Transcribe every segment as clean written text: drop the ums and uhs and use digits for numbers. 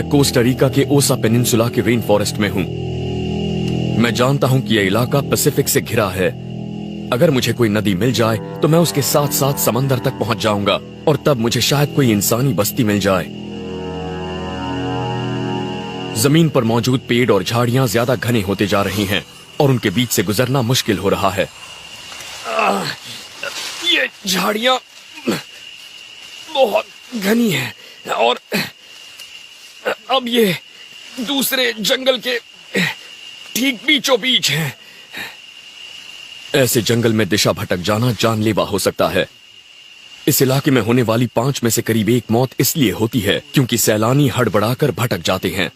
मैं Costa Rica के ओसा पेनिनसुला के रेन फॉरेस्ट में हूँ। मैं जानता हूँ कि यह इलाका पैसिफिक से घिरा है। अगर मुझे कोई नदी मिल जाए तो मैं उसके साथ साथ समंदर तक पहुंच जाऊंगा और तब मुझे शायद कोई इंसानी बस्ती मिल जाए। जमीन पर मौजूद पेड़ और झाड़ियां ज्यादा घने होते जा रही हैं और उनके बीच से गुजरना मुश्किल हो रहा है। ये झाड़ियां बहुत घनी हैं और अब ये दूसरे जंगल के ठीक बीचों बीच हैं। ऐसे जंगल में दिशा भटक जाना जानलेवा हो सकता है। इस इलाके में होने वाली 5 में से करीब 1 मौत इसलिए होती है क्योंकि सैलानी हड़बड़ाकर भटक जाते हैं।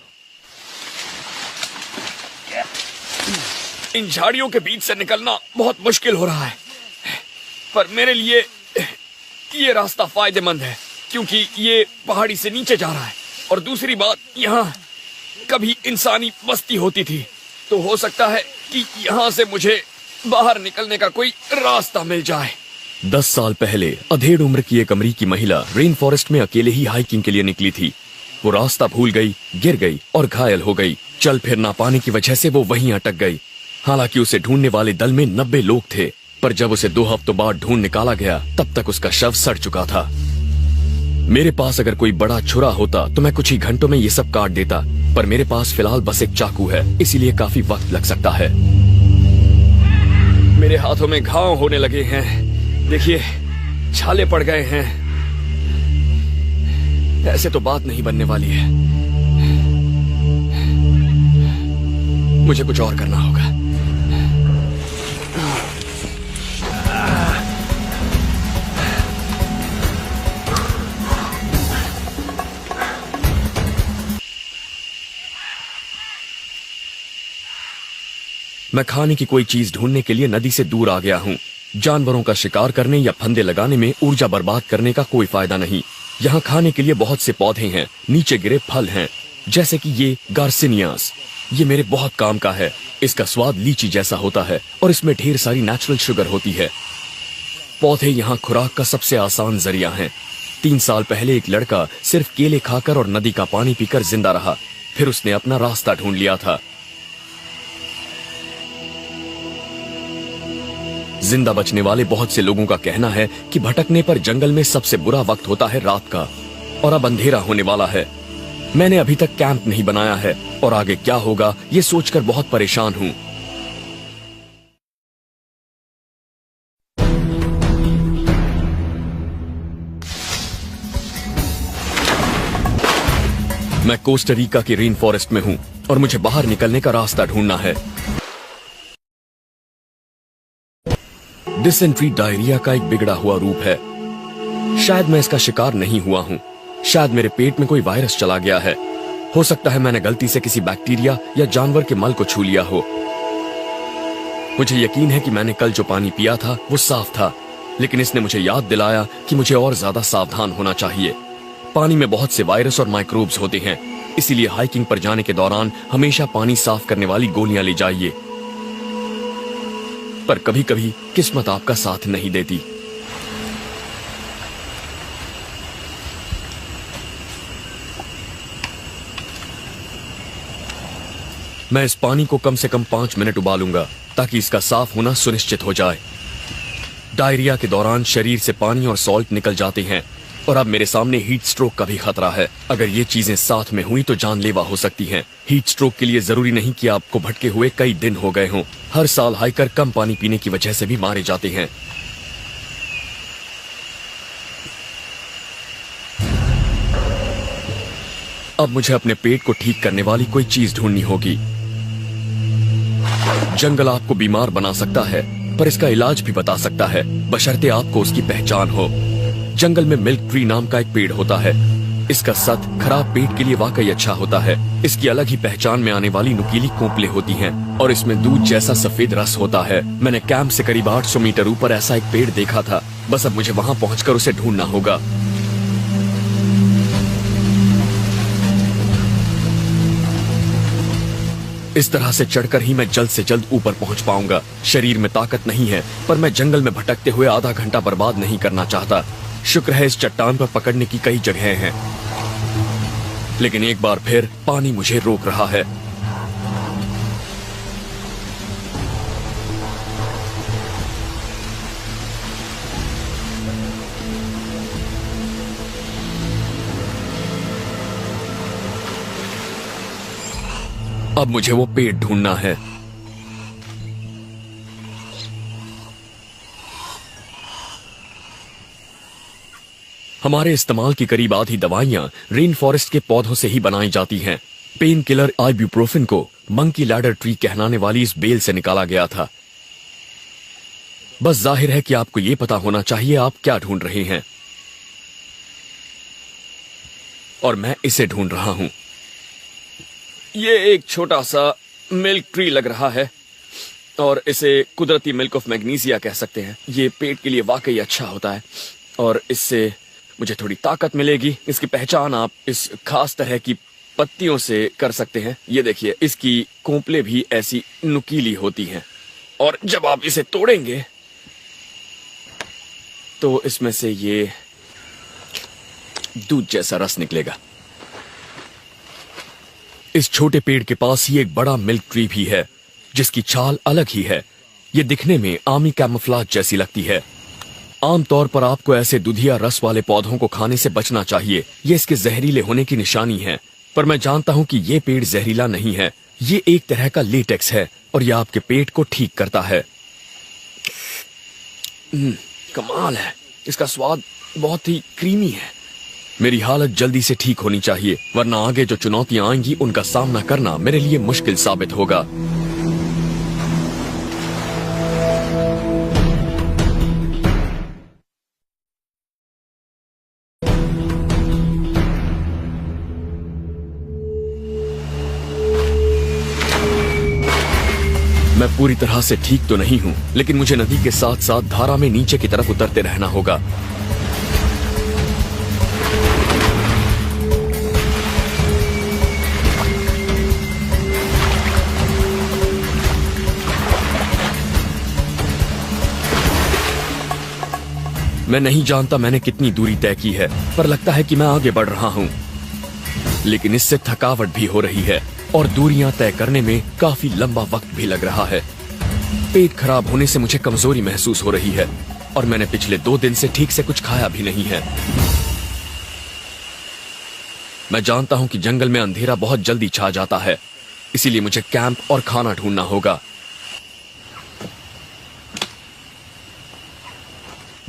इन झाड़ियों के बीच से निकलना बहुत मुश्किल हो रहा है, पर मेरे लिए ये रास्ता फायदेमंद है क्योंकि ये पहाड़ी से नीचे जा रहा है और दूसरी बात, यहाँ कभी इंसानी बस्ती होती थी, तो हो सकता है कि यहाँ से मुझे बाहर निकलने का कोई रास्ता मिल जाए। 10 साल पहले अधेड़ उम्र की एक अमेरिकी महिला रेन फॉरेस्ट में अकेले ही हाइकिंग के लिए निकली थी। वो रास्ता भूल गई, गिर गई और घायल हो गई। चल फिर ना पाने की वजह से वो वहीं अटक गई। हालांकि उसे ढूंढने वाले दल में 90 लोग थे, पर जब उसे 2 हफ्तों बाद ढूंढ निकाला गया तब तक उसका शव सड़ चुका था। मेरे पास अगर कोई बड़ा छुरा होता तो मैं कुछ ही घंटों में ये सब काट देता, पर मेरे पास फिलहाल बस एक चाकू है, इसीलिए काफी वक्त लग सकता है। मेरे हाथों में घाव होने लगे हैं, देखिए छाले पड़ गए हैं। ऐसे तो बात नहीं बनने वाली है, मुझे कुछ और करना होगा। मैं खाने की कोई चीज ढूंढने के लिए नदी से दूर आ गया हूँ। जानवरों का शिकार करने या फंदे लगाने में ऊर्जा बर्बाद करने का कोई फायदा नहीं। यहाँ खाने के लिए बहुत से पौधे हैं, नीचे गिरे फल हैं, जैसे कि ये गार्सिनियास। ये मेरे बहुत काम का है। इसका स्वाद लीची जैसा होता है और इसमें ढेर सारी नेचुरल शुगर होती है। पौधे यहाँ खुराक का सबसे आसान जरिया हैं। 3 साल पहले एक लड़का सिर्फ केले खाकर और नदी का पानी पीकर जिंदा रहा, फिर उसने अपना रास्ता ढूंढ लिया था। जिंदा बचने वाले बहुत से लोगों का कहना है कि भटकने पर जंगल में सबसे बुरा वक्त होता है रात का, और अब अंधेरा होने वाला है। मैंने अभी तक कैंप नहीं बनाया है और आगे क्या होगा ये सोचकर बहुत परेशान हूँ। मैं कोस्टा रिका के रेन फॉरेस्ट में हूँ और मुझे बाहर निकलने का रास्ता ढूंढना है। डिसेंट्री डायरिया का एक बिगड़ा हुआ रूप है। शायद मैं इसका शिकार नहीं हुआ हूँ, शायद मेरे पेट में कोई वायरस चला गया है। हो सकता है मैंने गलती से किसी बैक्टीरिया या जानवर के मल को छू लिया हो। मुझे यकीन है कि मैंने कल जो पानी पिया था वो साफ था, लेकिन इसने मुझे याद दिलाया कि मुझे और ज्यादा सावधान होना चाहिए। पानी में बहुत से वायरस और माइक्रोब्स होते हैं, इसीलिए हाइकिंग पर जाने के दौरान हमेशा पानी साफ करने वाली गोलियां ले जाइए। पर कभी कभी किस्मत आपका साथ नहीं देती। मैं इस पानी को कम से कम 5 मिनट उबालूंगा ताकि इसका साफ होना सुनिश्चित हो जाए। डायरिया के दौरान शरीर से पानी और सॉल्ट निकल जाते हैं और अब मेरे सामने हीट स्ट्रोक का भी खतरा है। अगर ये चीजें साथ में हुई तो जानलेवा हो सकती हैं। हीट स्ट्रोक के लिए जरूरी नहीं कि आपको भटके हुए कई दिन हो गए हों। हर साल हाइकर कम पानी पीने की वजह से भी मारे जाते हैं। अब मुझे अपने पेट को ठीक करने वाली कोई चीज ढूंढनी होगी। जंगल आपको बीमार बना सकता है, पर इसका इलाज भी बता सकता है, बशर्ते आपको उसकी पहचान हो। जंगल में मिल्क ट्री नाम का एक पेड़ होता है। इसका सत खराब पेट के लिए वाकई अच्छा होता है। इसकी अलग ही पहचान में आने वाली नुकीली कोंपलें होती हैं और इसमें दूध जैसा सफेद रस होता है। मैंने कैंप से करीब 800 मीटर ऊपर ऐसा एक पेड़ देखा था। बस अब मुझे वहां पहुंचकर उसे ढूंढना होगा। इस तरह से चढ़कर ही मैं जल्द से जल्द ऊपर पहुंच पाऊंगा। शरीर में ताकत नहीं है, पर मैं जंगल में भटकते हुए आधा घंटा बर्बाद नहीं करना चाहता। शुक्र है इस चट्टान पर पकड़ने की कई जगहें हैं। लेकिन एक बार फिर पानी मुझे रोक रहा है। अब मुझे वो पेड़ ढूंढना है। हमारे इस्तेमाल की करीब आधी दवाइयां रेन फॉरेस्ट के पौधों से ही बनाई जाती हैं। पेन किलर आइब्यूप्रोफेन को मंकी लैडर ट्री कहलाने वाली इस बेल से निकाला गया था। बस जाहिर है कि आपको यह पता होना चाहिए आप क्या ढूंढ रहे हैं, और मैं इसे ढूंढ रहा हूं। ये एक छोटा सा मिल्क ट्री लग रहा है और इसे कुदरती मिल्क ऑफ मैग्नीशिया कह सकते हैं। ये पेट के लिए वाकई अच्छा होता है और इससे मुझे थोड़ी ताकत मिलेगी। इसकी पहचान आप इस खास तरह की पत्तियों से कर सकते हैं। ये देखिए, इसकी कोंपलें भी ऐसी नुकीली होती हैं और जब आप इसे तोड़ेंगे तो इसमें से ये दूध जैसा रस निकलेगा। इस छोटे पेड़ के पास ही एक बड़ा मिल्क ट्री भी है जिसकी छाल अलग ही है। ये दिखने में आमी कैमोफ्लेज जैसी लगती है। आमतौर पर आपको ऐसे दुधिया रस वाले पौधों को खाने से बचना चाहिए। ये इसके जहरीले होने की निशानी है, पर मैं जानता हूं कि ये पेड़ जहरीला नहीं है। ये एक तरह का लेटेक्स है और यह आपके पेट को ठीक करता है। कमाल है, इसका स्वाद बहुत ही क्रीमी है। मेरी हालत जल्दी से ठीक होनी चाहिए, वरना आगे जो चुनौतियां आएंगी उनका सामना करना मेरे लिए मुश्किल साबित होगा। मैं पूरी तरह से ठीक तो नहीं हूं, लेकिन मुझे नदी के साथ साथ धारा में नीचे की तरफ उतरते रहना होगा। मैं नहीं जानता मैंने कितनी दूरी तय की है, पर लगता है कि मैं आगे बढ़ रहा हूं। लेकिन इससे थकावट भी हो रही है और दूरियां तय करने में काफी लंबा वक्त भी लग रहा है। पेट खराब होने से मुझे कमजोरी महसूस हो रही है और मैंने पिछले 2 दिन से ठीक से कुछ खाया भी नहीं है। मैं जानता हूं कि जंगल में अंधेरा बहुत जल्दी छा जाता है, इसीलिए मुझे कैंप और खाना ढूंढना होगा।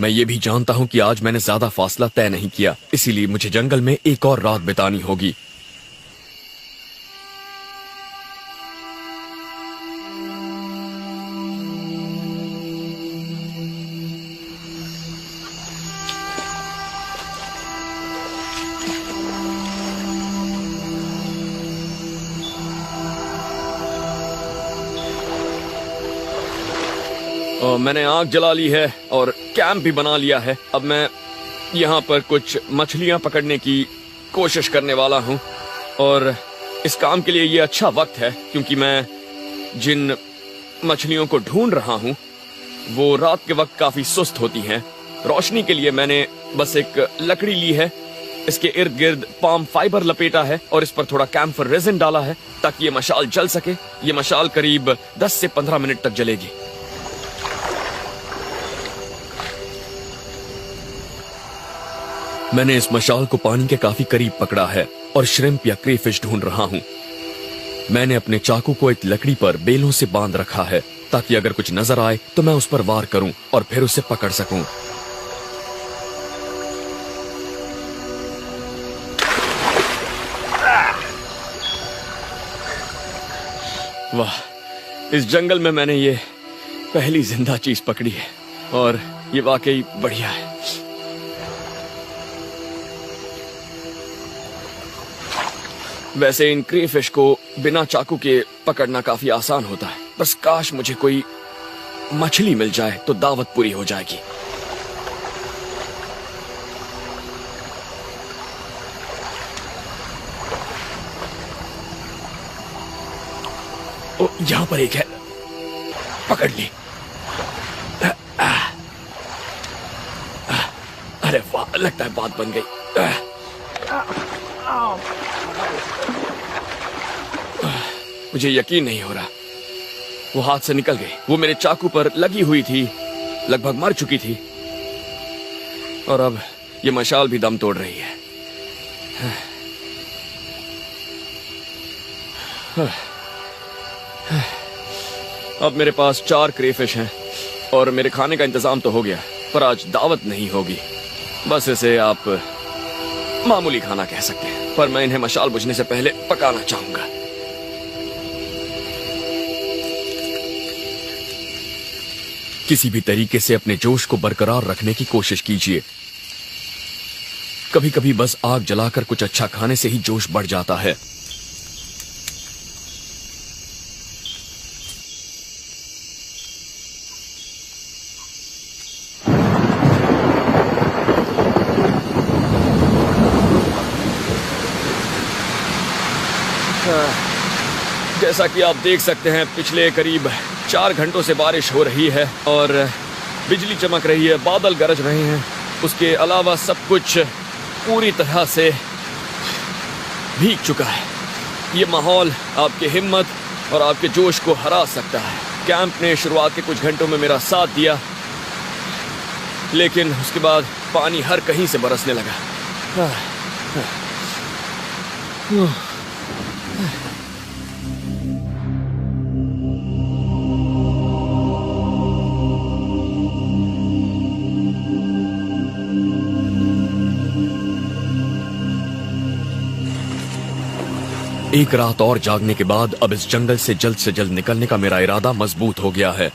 मैं ये भी जानता हूं कि आज मैंने ज्यादा फासला तय नहीं किया, इसीलिए मुझे जंगल में एक और रात बितानी होगी। मैंने आग जला ली है और कैंप भी बना लिया है। अब मैं यहाँ पर कुछ मछलियाँ पकड़ने की कोशिश करने वाला हूँ और इस काम के लिए ये अच्छा वक्त है क्योंकि मैं जिन मछलियों को ढूंढ रहा हूँ वो रात के वक्त काफी सुस्त होती हैं। रोशनी के लिए मैंने बस एक लकड़ी ली है, इसके इर्द गिर्द पाम फाइबर लपेटा है और इस पर थोड़ा कैम्फर रेजिन डाला है ताकि ये मशाल जल सके। ये मशाल करीब 10 से 15 मिनट तक जलेगी। मैंने इस मशाल को पानी के काफी करीब पकड़ा है और श्रिम्प या क्रेफिश ढूंढ रहा हूं। मैंने अपने चाकू को एक लकड़ी पर बेलों से बांध रखा है ताकि अगर कुछ नजर आए तो मैं उस पर वार करूं और फिर उसे पकड़ सकूं। वाह, इस जंगल में मैंने ये पहली जिंदा चीज पकड़ी है और ये वाकई बढ़िया है। वैसे इन क्रेफिश को बिना चाकू के पकड़ना काफी आसान होता है, बस काश मुझे कोई मछली मिल जाए तो दावत पूरी हो जाएगी। ओ, यहां पर एक है, पकड़ ली। अरे वाह, लगता है बात बन गई। मुझे यकीन नहीं हो रहा, वो हाथ से निकल गई। वो मेरे चाकू पर लगी हुई थी, लगभग मर चुकी थी, और अब ये मशाल भी दम तोड़ रही है। अब मेरे पास 4 क्रेफिश हैं और मेरे खाने का इंतजाम तो हो गया, पर आज दावत नहीं होगी। बस इसे आप मामूली खाना कह सकते हैं, पर मैं इन्हें मशाल बुझने से पहले पकाना चाहूंगा। किसी भी तरीके से अपने जोश को बरकरार रखने की कोशिश कीजिए। कभी कभी बस आग जलाकर कुछ अच्छा खाने से ही जोश बढ़ जाता है। जैसा कि आप देख सकते हैं, पिछले करीब 4 घंटों से बारिश हो रही है और बिजली चमक रही है, बादल गरज रहे हैं। उसके अलावा सब कुछ पूरी तरह से भीग चुका है। ये माहौल आपकी हिम्मत और आपके जोश को हरा सकता है। कैंप ने शुरुआत के कुछ घंटों में मेरा साथ दिया, लेकिन उसके बाद पानी हर कहीं से बरसने लगा। एक रात और जागने के बाद अब इस जंगल से जल्द निकलने का मेरा इरादा मजबूत हो गया है।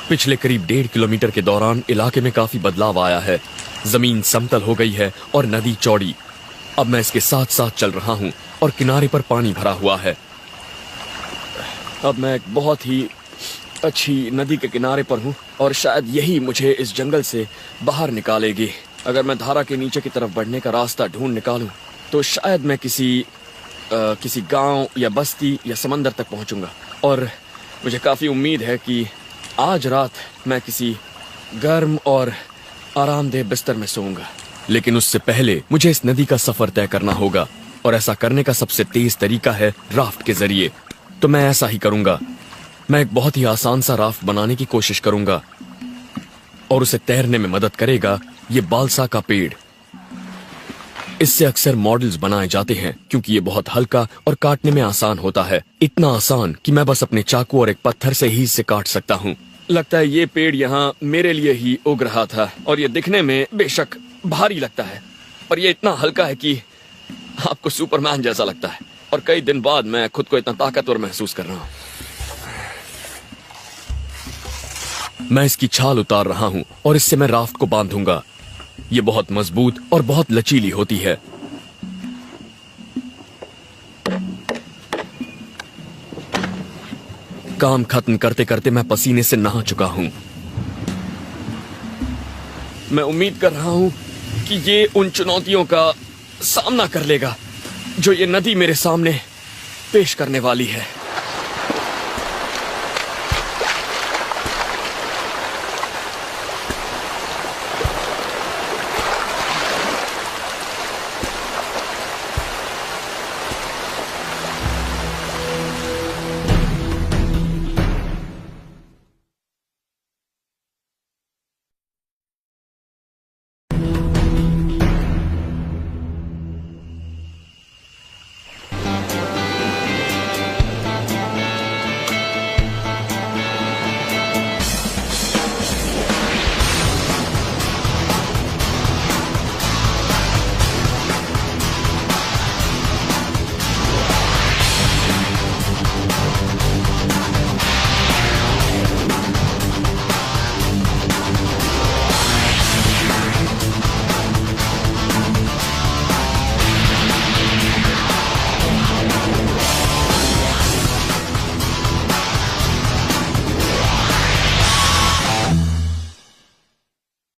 पिछले करीब 1.5 किलोमीटर के दौरान इलाके में काफी बदलाव आया है। जमीन समतल हो गई है और नदी चौड़ी। अब मैं इसके साथ साथ चल रहा हूं और किनारे पर पानी भरा हुआ है। अब मैं एक बहुत ही अच्छी नदी के किनारे पर हूं और शायद यही मुझे इस जंगल से बाहर निकालेगी। अगर मैं धारा के नीचे की तरफ बढ़ने का रास्ता ढूंढ निकालूं तो शायद मैं किसी गांव या बस्ती या समंदर तक पहुंचूंगा। और मुझे काफी उम्मीद है कि आज रात मैं किसी गर्म और आरामदेह बिस्तर में सोऊंगा। लेकिन उससे पहले मुझे इस नदी का सफर तय करना होगा, और ऐसा करने का सबसे तेज तरीका है राफ्ट के जरिए। तो मैं ऐसा ही करूंगा। मैं एक बहुत ही आसान सा राफ्ट बनाने की कोशिश करूंगा, और उसे तैरने में मदद करेगा ये बालसा का पेड़। इससे अक्सर मॉडल्स बनाए जाते हैं क्योंकि ये बहुत हल्का और काटने में आसान होता है। इतना आसान कि मैं बस अपने चाकू और एक पत्थर से ही इसे काट सकता हूँ। लगता है ये पेड़ यहाँ मेरे लिए ही उग रहा था, और ये दिखने में बेशक भारी लगता है, पर ये इतना हल्का है कि आपको सुपरमैन जैसा लगता है। और कई दिन बाद मैं खुद को इतना ताकतवर महसूस कर रहा हूँ। मैं इसकी छाल उतार रहा हूँ और इससे मैं राफ्ट को बांधूंगा। ये बहुत मजबूत और बहुत लचीली होती है। काम खत्म करते करते मैं पसीने से नहा चुका हूं। मैं उम्मीद कर रहा हूं कि ये उन चुनौतियों का सामना कर लेगा जो ये नदी मेरे सामने पेश करने वाली है।